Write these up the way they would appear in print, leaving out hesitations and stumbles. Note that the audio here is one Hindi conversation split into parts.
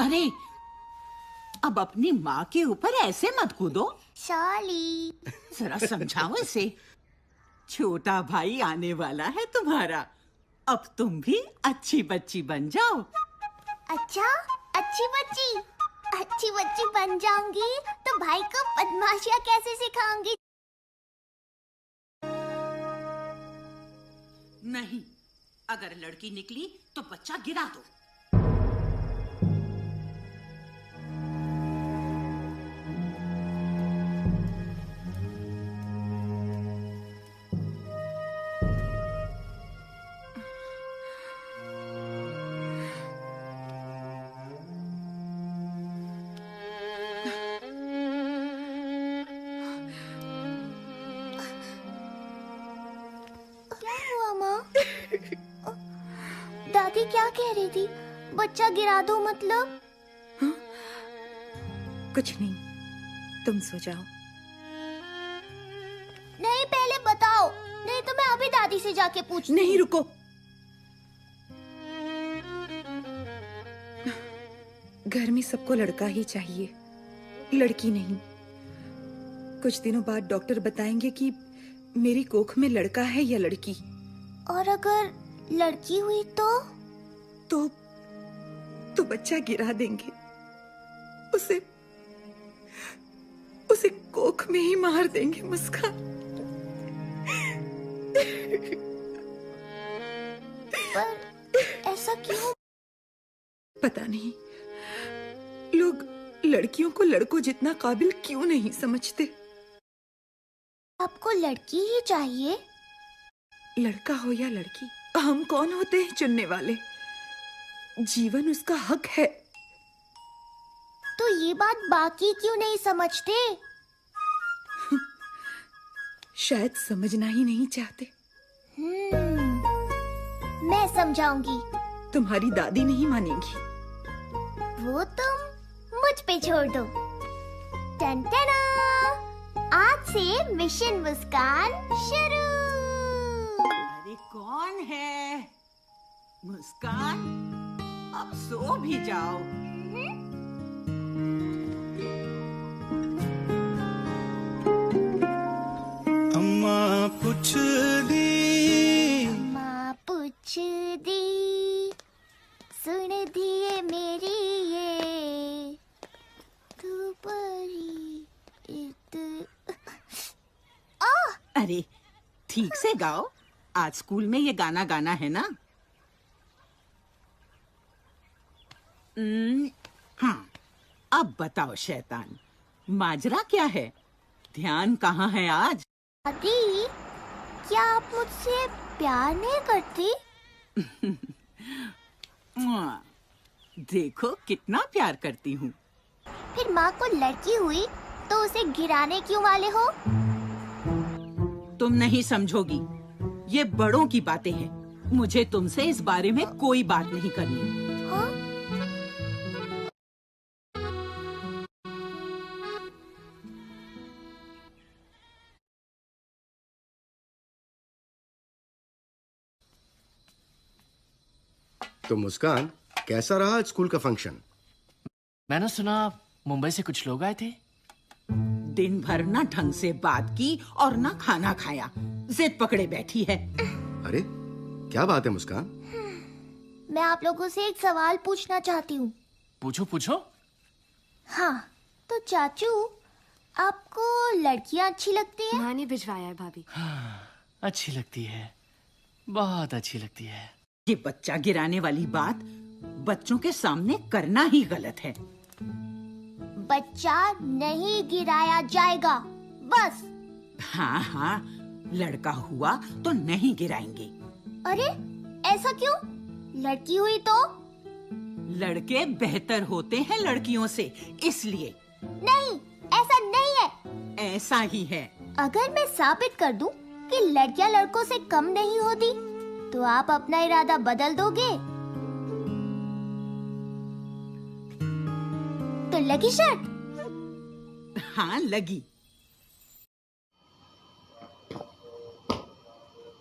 अरे, अब अपनी माँ के ऊपर ऐसे मत कूदो। सॉरी। जरा समझाओ इसे। छोटा भाई आने वाला है तुम्हारा। अब तुम भी अच्छी बच्ची बन जाओ। अच्छा, अच्छी बच्ची बन जाऊंगी तो भाई को बदमाशियाँ कैसे सिखाऊंगी? नहीं, अगर लड़की निकली तो बच्चा गिरा दो। क्या हुआ माँ? दादी क्या कह रही थी? बच्चा गिरा दो मतलब? हाँ? कुछ नहीं, तुम सो जाओ। नहीं, पहले बताओ, नहीं तो मैं अभी दादी से जाके पूछती। नहीं, रुको। घर में सबको लड़का ही चाहिए, लड़की नहीं। कुछ दिनों बाद डॉक्टर बताएंगे कि मेरी कोख में लड़का है या लड़की। और अगर लड़की हुई तो बच्चा गिरा देंगे। उसे कोख में ही मार देंगे। मुस्कान, पर ऐसा क्यों? पता नहीं, लोग लड़कियों को लड़कों जितना काबिल क्यों नहीं समझते। आपको लड़की ही चाहिए? लड़का हो या लड़की, हम कौन होते हैं चुनने वाले? जीवन उसका हक है। तो ये बात बाकी क्यों नहीं समझते? शायद समझना ही नहीं चाहते। मैं समझाऊंगी। तुम्हारी दादी नहीं मानेगी। वो तुम मुझ पे छोड़ दो। टन-टना! आज से मिशन मुस्कान शुरू। अरे कौन है? मुस्कान, अब सो भी जाओ। अम्मा पूछ दी, सुन दिए मेरी ये तू परी अरे ठीक से गाओ, आज स्कूल में ये गाना गाना है ना। हाँ, अब बताओ शैतान, माजरा क्या है? ध्यान कहाँ है आज? दादी, क्या आप मुझसे प्यार नहीं करती? देखो कितना प्यार करती हूँ। फिर माँ को लड़की हुई तो उसे गिराने क्यों वाले हो? तुम नहीं समझोगी, ये बड़ों की बातें हैं। मुझे तुमसे इस बारे में कोई बात नहीं करनी। हाँ? तो मुस्कान, कैसा रहा आज स्कूल का फंक्शन? मैंने सुना मुंबई से कुछ लोग आए थे। दिन भर ना ढंग से बात की और ना खाना खाया, जिद पकड़े बैठी है। अरे क्या बात है मुस्कान? मैं आप लोगों से एक सवाल पूछना चाहती हूँ। पूछो पूछो। हाँ, तो चाचू, आपको लड़कियाँ अच्छी लगती हैं? माँ ने भिजवाया है भाभी। हाँ, अच्छी लगती है, बहुत अच्छी लगती है। ये बच्चा गिराने वाली बात बच्चों के सामने करना ही गलत है। बच्चा नहीं गिराया जाएगा, बस। हाँ हाँ, लड़का हुआ तो नहीं गिराएंगे। अरे ऐसा क्यों? लड़की हुई तो? लड़के बेहतर होते हैं लड़कियों से, इसलिए। नहीं, ऐसा नहीं है। ऐसा ही है। अगर मैं साबित कर दूं कि लड़कियां लड़कों से कम नहीं होती, तो आप अपना इरादा बदल दोगे? तो लगी शर्त? हाँ लगी।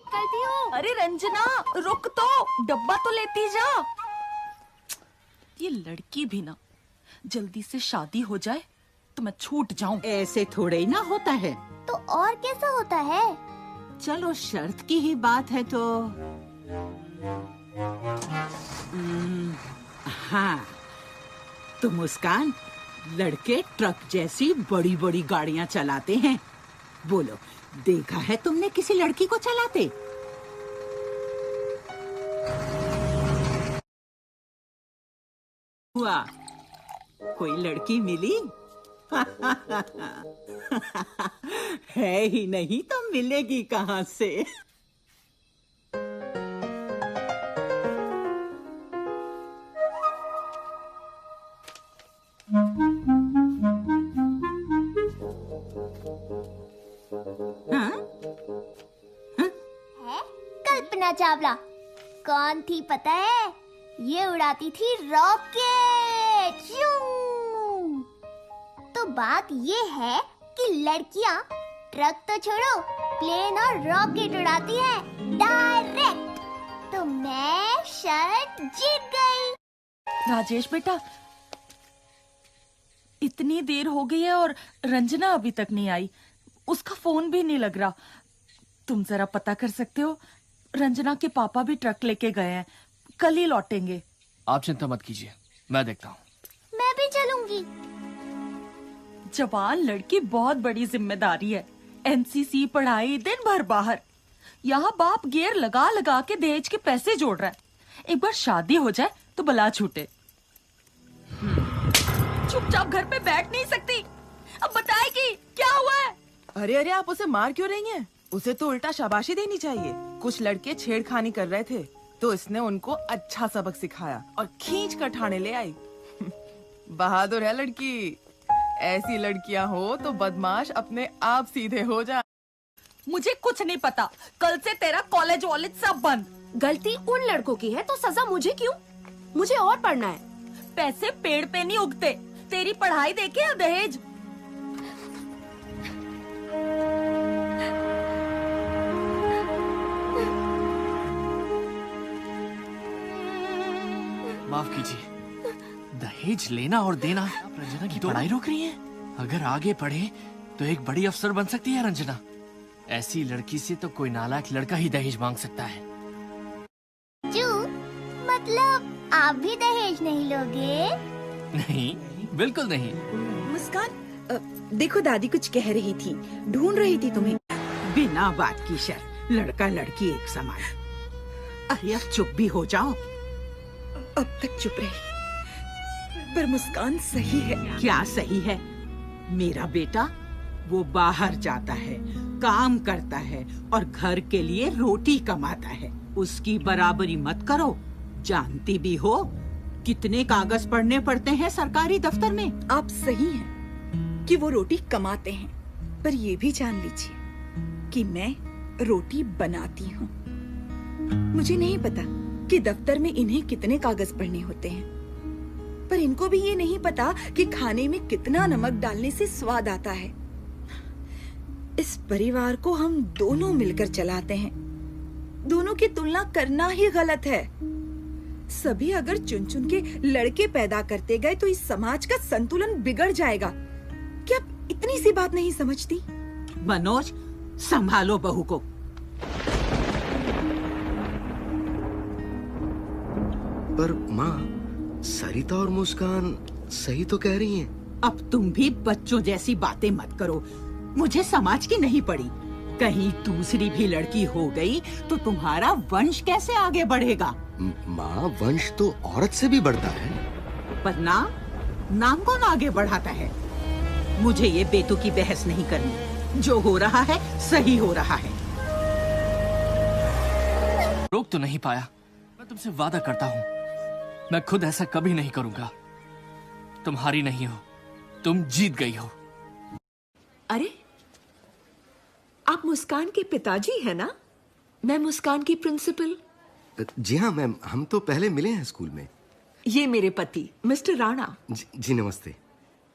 करती हूँ। अरे रंजना, रुक तो, डब्बा तो लेती जा। ये लड़की भी ना जल्दी से शादी हो जाए तो मैं छूट जाऊं। ऐसे थोड़े ही ना होता है। तो और कैसा होता है? चलो शर्त की ही बात है तो हाँ, तो मुस्कान, लड़के ट्रक जैसी बड़ी बड़ी गाड़ियां चलाते हैं। बोलो, देखा है तुमने किसी लड़की को चलाते? हुआ कोई लड़की मिली? है ही नहीं तो मिलेगी कहाँ से? हाँ? है कल्पना चावला। कौन थी पता है? ये उड़ाती थी रॉकेट। श्यूं। तो बात ये है कि लड़कियां ट्रक तो छोड़ो, प्लेन और रॉकेट उड़ाती हैं डायरेक्ट। तो मैं शर्त जीत गई। राजेश बेटा, इतनी देर हो गई है और रंजना अभी तक नहीं आई। उसका फोन भी नहीं लग रहा। तुम जरा पता कर सकते हो? रंजना के पापा भी ट्रक लेके गए हैं, कल ही लौटेंगे। आप चिंता मत कीजिए, मैं देखता हूँ। मैं भी चलूंगी। जवान लड़की बहुत बड़ी जिम्मेदारी है। एनसीसी, पढ़ाई, दिन भर बाहर। यहाँ बाप गियर लगा लगा के दहेज के पैसे जोड़ रहा है। एक बार शादी हो जाए तो बला छूटे। चुपचाप घर पे बैठ नहीं सकती। अब बताएगी क्या हुआ है? अरे अरे, आप उसे मार क्यों रही हैं? उसे तो उल्टा शाबाशी देनी चाहिए। कुछ लड़के छेड़खानी कर रहे थे तो इसने उनको अच्छा सबक सिखाया और खींच कर ठाणे ले आई। बहादुर है लड़की। ऐसी लड़कियां हो तो बदमाश अपने आप सीधे हो जाए। मुझे कुछ नहीं पता। कल से तेरा कॉलेज वॉलेज सब बंद। गलती उन लड़कों की है तो सजा मुझे क्यों? मुझे और पढ़ना है। पैसे पेड़ पे नहीं उगते। तेरी पढ़ाई देखे या दहेज? माफ कीजिए, दहेज लेना और देना आप रंजना की पढ़ाई रोक रही हैं? अगर आगे पढ़े तो एक बड़ी अफसर बन सकती है रंजना। ऐसी लड़की से तो कोई नालायक लड़का ही दहेज मांग सकता है। जू, मतलब आप भी दहेज नहीं लोगे? नहीं, बिल्कुल नहीं। मुस्कान, देखो दादी कुछ कह रही थी, ढूंढ रही थी तुम्हें। बिना बात की शर्त, लड़का लड़की एक समान। अरे अब चुप भी हो जाओ। अब तक चुप रही, पर मुस्कान सही है। क्या सही है? मेरा बेटा वो बाहर जाता है, काम करता है और घर के लिए रोटी कमाता है। उसकी बराबरी मत करो। जानती भी हो कितने कागज पढ़ने पड़ते हैं सरकारी दफ्तर में। आप सही हैं कि वो रोटी कमाते हैं, पर ये भी जान लीजिए कि मैं रोटी बनाती हूँ। मुझे नहीं पता कि दफ्तर में इन्हें कितने कागज पढ़ने होते हैं, पर इनको भी ये नहीं पता कि खाने में कितना नमक डालने से स्वाद आता है। इस परिवार को हम दोनों मिलकर चलाते हैं। दोनों की तुलना करना ही गलत है। सभी अगर चुन चुन के लड़के पैदा करते गए तो इस समाज का संतुलन बिगड़ जाएगा। क्या आप इतनी सी बात नहीं समझती? मनोज, संभालो बहू को। पर माँ, सरिता और मुस्कान सही तो कह रही हैं। अब तुम भी बच्चों जैसी बातें मत करो। मुझे समाज की नहीं पड़ी। कहीं दूसरी भी लड़की हो गई तो तुम्हारा वंश कैसे आगे बढ़ेगा? माँ, वंश तो औरत से भी बढ़ता है। पर नाम कौन आगे बढ़ाता है? मुझे ये बेतुकी बहस नहीं करनी। जो हो रहा है सही हो रहा है। रोक तो नहीं पाया। मैं तुमसे वादा करता हूँ, मैं खुद ऐसा कभी नहीं करूंगा। तुम हारी नहीं हो, तुम जीत गई हो। अरे, आप मुस्कान के पिताजी हैं ना? मैं मुस्कान की प्रिंसिपल। जी हाँ मैम, हम तो पहले मिले हैं स्कूल में। ये मेरे पति मिस्टर राणा। जी नमस्ते।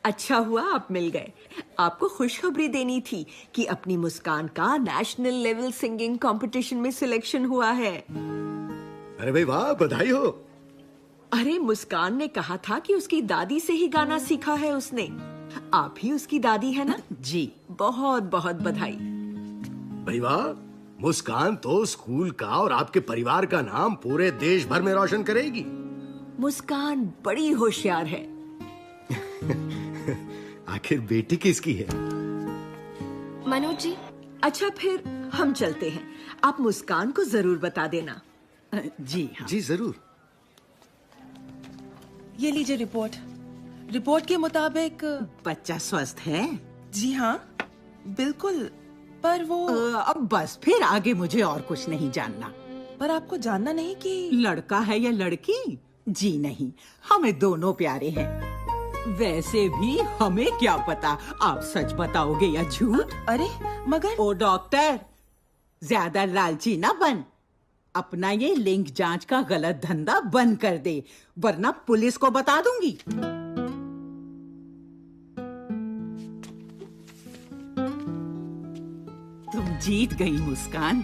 अच्छा हुआ आप मिल गए। आपको खुशखबरी देनी थी कि अपनी मुस्कान का नेशनल लेवल सिंगिंग कंपटीशन में सिलेक्शन हुआ है। अरे भाई वाह, बधाई हो। अरे मुस्कान ने कहा था कि उसकी दादी से ही गाना सीखा है उसने। आप ही उसकी दादी है ना? जी। बहुत बहुत बधाई। भाई वाह, मुस्कान तो स्कूल का और आपके परिवार का नाम पूरे देश भर में रोशन करेगी। मुस्कान बड़ी होशियार है। आखिर बेटी किसकी है? मनोज जी। अच्छा फिर हम चलते हैं, आप मुस्कान को जरूर बता देना। जी हाँ। जी जरूर। ये लीजिए रिपोर्ट। रिपोर्ट के मुताबिक बच्चा स्वस्थ है? जी हाँ, बिल्कुल। पर वो अब बस फिर आगे मुझे और कुछ नहीं जानना। पर आपको जानना नहीं कि लड़का है या लड़की? जी नहीं, हमें दोनों प्यारे हैं। वैसे भी हमें क्या पता आप सच बताओगे या झूठ। अरे मगर ओ डॉक्टर, ज्यादा लालची ना बन। अपना ये लिंग जांच का गलत धंधा बंद कर दे, वरना पुलिस को बता दूंगी। तुम जीत गई मुस्कान।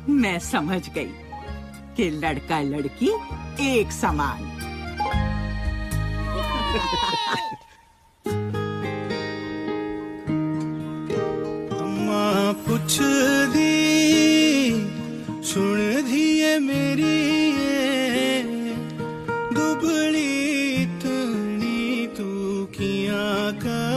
मैं समझ गई कि लड़का लड़की एक समान। अम्मा पुछ दी सुन दिए मेरी ये दुबली इतनी तू किया कर